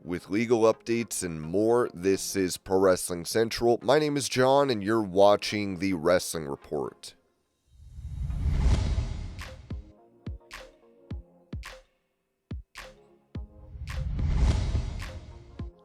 With legal updates and more, this is Pro Wrestling Central. My name is John, and you're watching the Wrestling Report.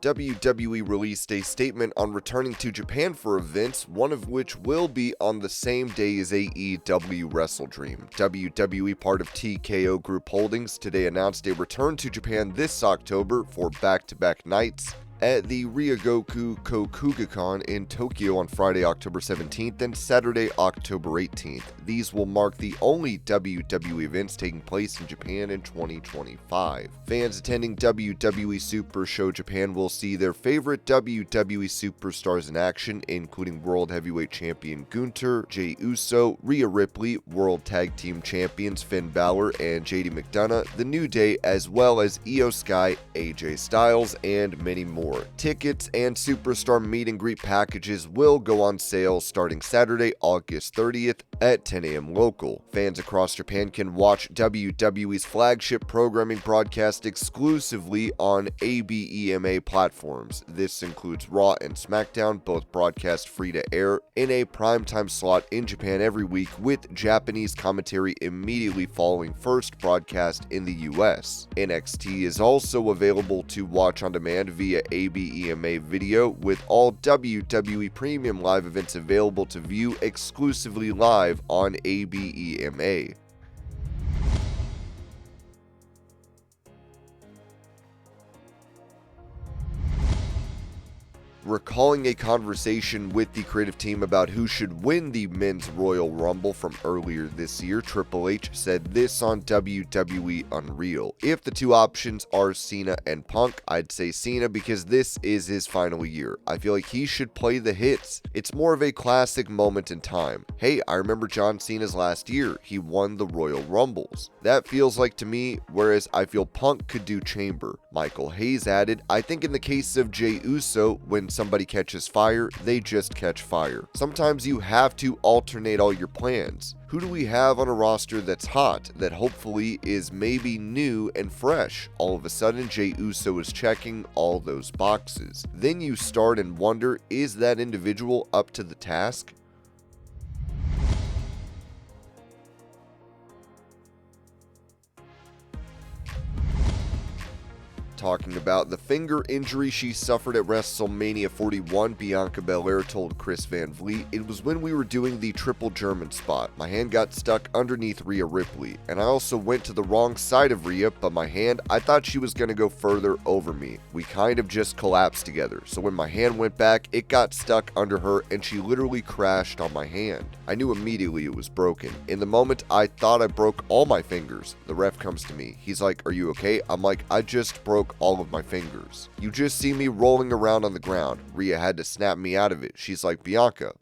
WWE released a statement on returning to Japan for events, one of which will be on the same day as AEW Wrestle Dream. WWE, part of TKO Group Holdings, today announced a return to Japan this October for back-to-back nights at the Ryogoku Kokugakan in Tokyo on Friday, October 17th and Saturday, October 18th. These will mark the only WWE events taking place in Japan in 2025. Fans attending WWE Super Show Japan will see their favorite WWE superstars in action, including World Heavyweight Champion Gunther, Jey Uso, Rhea Ripley, World Tag Team Champions Finn Balor and JD McDonough, The New Day, as well as Io Sky, AJ Styles, and many more. Tickets and superstar meet and greet packages will go on sale starting Saturday, August 30th at 10 a.m. local. Fans across Japan can watch WWE's flagship programming broadcast exclusively on ABEMA platforms. This includes Raw and SmackDown, both broadcast free to air in a primetime slot in Japan every week, with Japanese commentary immediately following first broadcast in the US. NXT is also available to watch on demand via ABEMA video, with all WWE Premium Live events available to view exclusively live on ABEMA. Recalling a conversation with the creative team about who should win the Men's Royal Rumble from earlier this year, Triple H said this on WWE Unreal. If the two options are Cena and Punk, I'd say Cena because this is his final year. I feel like he should play the hits. It's more of a classic moment in time. Hey, I remember John Cena's last year. He won the Royal Rumbles. That feels like to me, whereas I feel Punk could do Chamber. Michael Hayes added, I think in the case of Jey Uso, when somebody catches fire, they just catch fire. Sometimes you have to alternate all your plans. Who do we have on a roster that's hot, that hopefully is maybe new and fresh? All of a sudden, Jey Uso is checking all those boxes. Then you start and wonder, is that individual up to the task? Talking about the finger injury she suffered at WrestleMania 41, Bianca Belair told Chris Van Vliet, it was when we were doing the triple German spot. My hand got stuck underneath Rhea Ripley, and I also went to the wrong side of Rhea, but my hand, I thought she was going to go further over me. We kind of just collapsed together, so when my hand went back, it got stuck under her, and she literally crashed on my hand. I knew immediately it was broken. In the moment, I thought I broke all my fingers. The ref comes to me. He's like, are you okay? I'm like, I just broke all of my fingers. You just see me rolling around on the ground. Rhea had to snap me out of it. She's like, Bianca,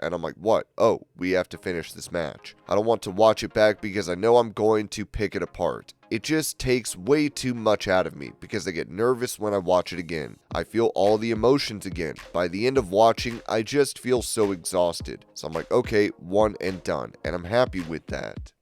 and I'm like, what? Oh, we have to finish this match. I don't want to watch it back because I know I'm going to pick it apart. It just takes way too much out of me because I get nervous when I watch it again. I feel all the emotions again. By the end of watching, I just feel so exhausted. So I'm like, okay, one and done. And I'm happy with that.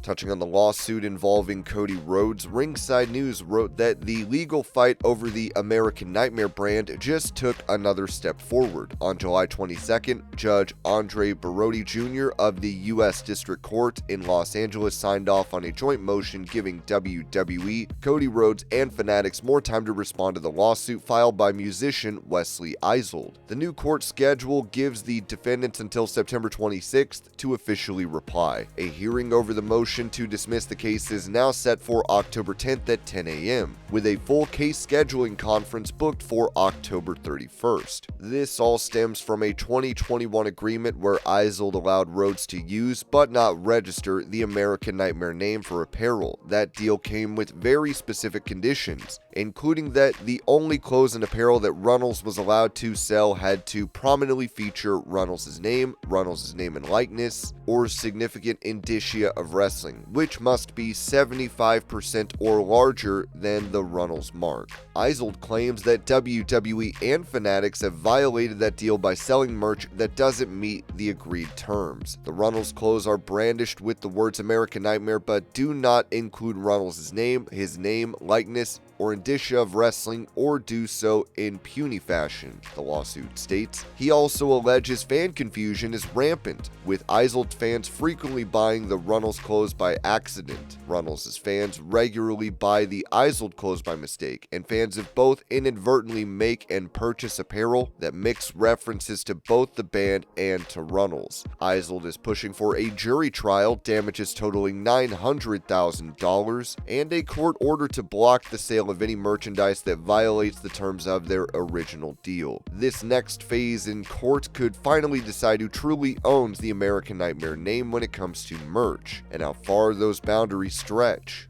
Touching on the lawsuit involving Cody Rhodes, Ringside News wrote that the legal fight over the American Nightmare brand just took another step forward. On July 22nd, Judge Andre Barodi Jr. of the U.S. District Court in Los Angeles signed off on a joint motion giving WWE, Cody Rhodes, and Fanatics more time to respond to the lawsuit filed by musician Wesley Eisold. The new court schedule gives the defendants until September 26th to officially reply. A hearing over the motion to dismiss the case is now set for October 10th at 10 a.m., with a full case scheduling conference booked for October 31st. This all stems from a 2021 agreement where Eisold allowed Rhodes to use, but not register, the American Nightmare name for apparel. That deal came with very specific conditions. including that the only clothes and apparel that Runnels was allowed to sell had to prominently feature Runnels' name and likeness, or significant indicia of wrestling, which must be 75% or larger than the Runnels mark. Isold claims that WWE and Fanatics have violated that deal by selling merch that doesn't meet the agreed terms. The Runnels clothes are brandished with the words American Nightmare but do not include Runnels' name, his name, likeness, or indicia of wrestling, or do so in puny fashion, the lawsuit states. He also alleges fan confusion is rampant, with Isold fans frequently buying the Runnels clothes by accident. Runnels' fans regularly buy the Isold clothes by mistake, and fans of both inadvertently make and purchase apparel that mix references to both the band and to Runnels. Isold is pushing for a jury trial, damages totaling $900,000, and a court order to block the sale of any merchandise that violates the terms of their original deal. This next phase in court could finally decide who truly owns the American Nightmare name when it comes to merch, and how far those boundaries stretch.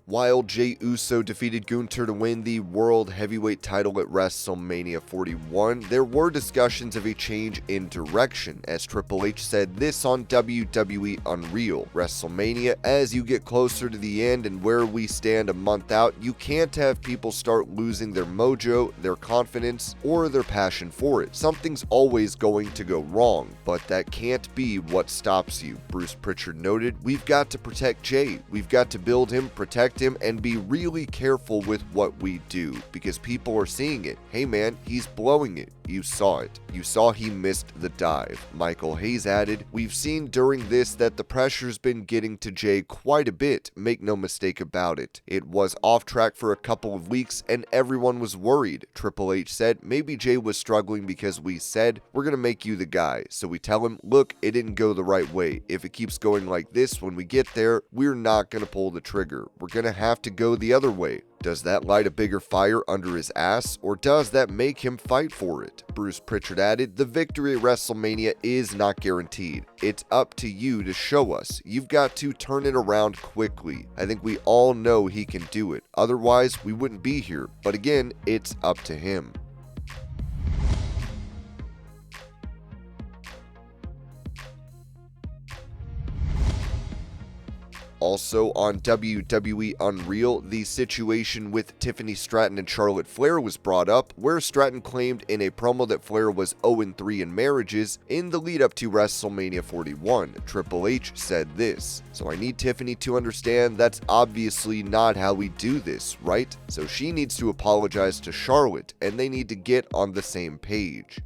While Jey Uso defeated Gunther to win the World Heavyweight title at WrestleMania 41, there were discussions of a change in direction, as Triple H said this on WWE Unreal. WrestleMania, as you get closer to the end and where we stand a month out, you can't have people start losing their mojo, their confidence, or their passion for it. Something's always going to go wrong, but that can't be what stops you. Bruce Pritchard noted, "We've got to protect Jey. We've got to build him, protect him, and be really careful with what we do, because people are seeing it. Hey man, he's blowing it. You saw it. You saw he missed the dive." Michael Hayes added, "We've seen during this that the pressure's been getting to Jey quite a bit, make no mistake about it. It was off track for a couple of weeks and everyone was worried." Triple H said, "Maybe Jey was struggling because we said, we're gonna make you the guy. So we tell him, look, it didn't go the right way. If it keeps going like this when we get there, we're not gonna pull the trigger. We're gonna have to go the other way." Does that light a bigger fire under his ass, or does that make him fight for it? Bruce Pritchard added, "The victory at WrestleMania is not guaranteed. It's up to you to show us. You've got to turn it around quickly. I think we all know he can do it. Otherwise, we wouldn't be here. But again, it's up to him." Also on WWE Unreal, the situation with Tiffany Stratton and Charlotte Flair was brought up, where Stratton claimed in a promo that Flair was 0-3 in marriages in the lead up to WrestleMania 41. Triple H said this, "So I need Tiffany to understand that's obviously not how we do this, right? So she needs to apologize to Charlotte, and they need to get on the same page."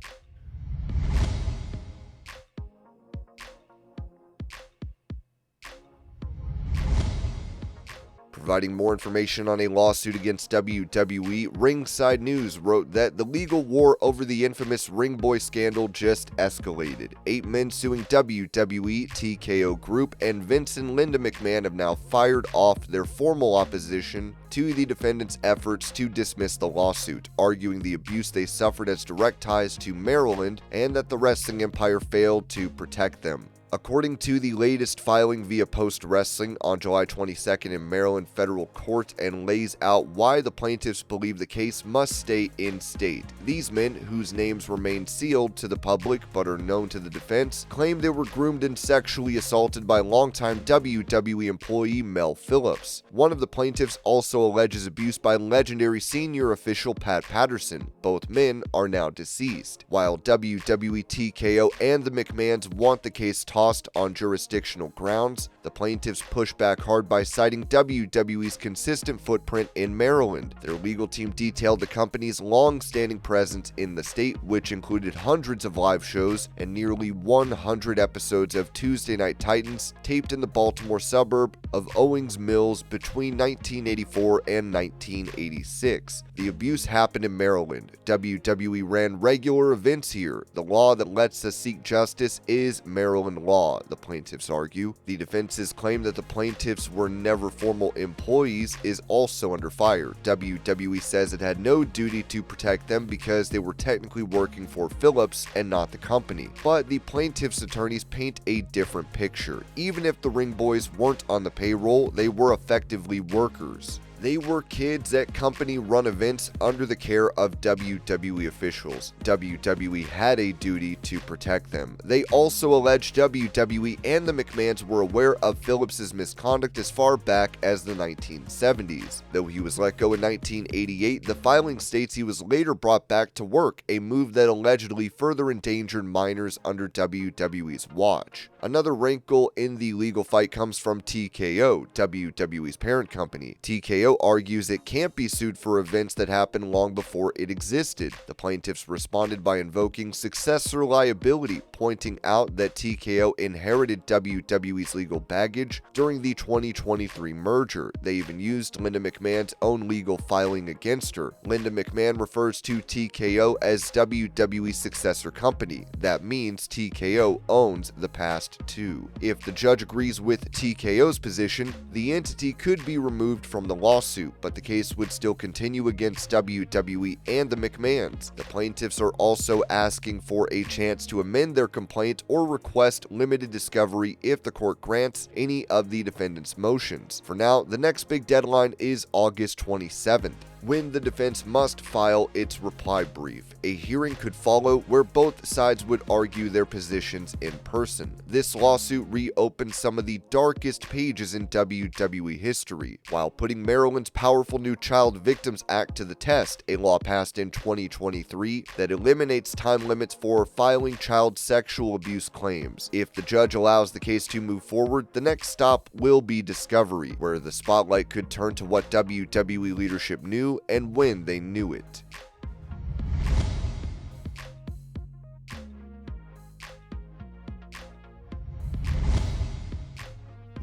Providing more information on a lawsuit against WWE, Ringside News wrote that the legal war over the infamous Ring Boy scandal just escalated. 8 men suing WWE, TKO Group, and Vince and Linda McMahon have now fired off their formal opposition to the defendants' efforts to dismiss the lawsuit, arguing the abuse they suffered has direct ties to Maryland and that the wrestling empire failed to protect them. According to the latest filing via Post Wrestling on July 22nd in Maryland federal court, and lays out why the plaintiffs believe the case must stay in state. These men, whose names remain sealed to the public but are known to the defense, claim they were groomed and sexually assaulted by longtime WWE employee Mel Phillips. One of the plaintiffs also alleges abuse by legendary senior official Pat Patterson. Both men are now deceased. While WWE, TKO, and the McMahons want the case tossed on jurisdictional grounds, the plaintiffs push back hard by citing WWE's consistent footprint in Maryland. Their legal team detailed the company's long-standing presence in the state, which included hundreds of live shows and nearly 100 episodes of Tuesday Night Titans taped in the Baltimore suburb of Owings Mills between 1984 and 1986. The abuse happened in Maryland. WWE ran regular events here. The law that lets us seek justice is Maryland law, the plaintiffs argue. The defense's claim that the plaintiffs were never formal employees is also under fire. WWE says it had no duty to protect them because they were technically working for Phillips and not the company. But the plaintiffs' attorneys paint a different picture. Even if the Ring Boys weren't on the payroll, they were effectively workers. They were kids at company-run events under the care of WWE officials. WWE had a duty to protect them. They also allege WWE and the McMahons were aware of Phillips's misconduct as far back as the 1970s. Though he was let go in 1988, the filing states he was later brought back to work, a move that allegedly further endangered minors under WWE's watch. Another wrinkle in the legal fight comes from TKO, WWE's parent company. TKO argues it can't be sued for events that happened long before it existed. The plaintiffs responded by invoking successor liability, pointing out that TKO inherited WWE's legal baggage during the 2023 merger. They even used Linda McMahon's own legal filing against her. Linda McMahon refers to TKO as WWE's successor company. That means TKO owns the past two. If the judge agrees with TKO's position, the entity could be removed from the lawsuit, but the case would still continue against WWE and the McMahons. The plaintiffs are also asking for a chance to amend their complaint or request limited discovery if the court grants any of the defendants' motions. For now, the next big deadline is August 27th, when the defense must file its reply brief. A hearing could follow where both sides would argue their positions in person. This lawsuit reopens some of the darkest pages in WWE history, while putting Maryland's powerful new Child Victims Act to the test, a law passed in 2023 that eliminates time limits for filing child sexual abuse claims. If the judge allows the case to move forward, the next stop will be discovery, where the spotlight could turn to what WWE leadership knew and when they knew it.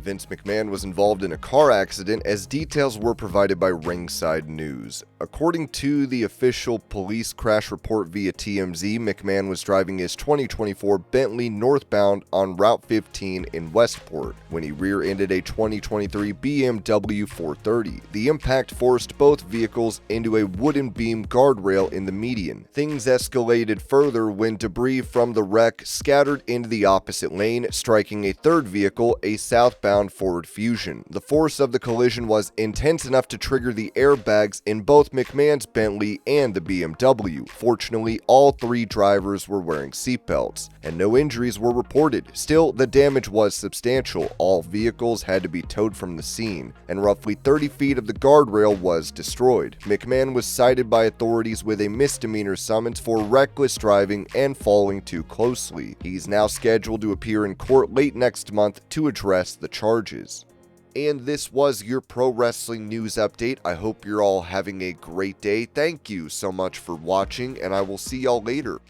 Vince McMahon was involved in a car accident, as details were provided by Ringside News. According to the official police crash report via TMZ, McMahon was driving his 2024 Bentley northbound on Route 15 in Westport when he rear-ended a 2023 BMW 430. The impact forced both vehicles into a wooden beam guardrail in the median. Things escalated further when debris from the wreck scattered into the opposite lane, striking a third vehicle, a southbound Ford Fusion. The force of the collision was intense enough to trigger the airbags in both McMahon's Bentley and the BMW. Fortunately, all three drivers were wearing seatbelts, and no injuries were reported. Still, the damage was substantial. All vehicles had to be towed from the scene, and roughly 30 feet of the guardrail was destroyed. McMahon was cited by authorities with a misdemeanor summons for reckless driving and falling too closely. He's now scheduled to appear in court late next month to address the charges. And this was your pro wrestling news update. I hope you're all having a great day. Thank you so much for watching, and I will see y'all later.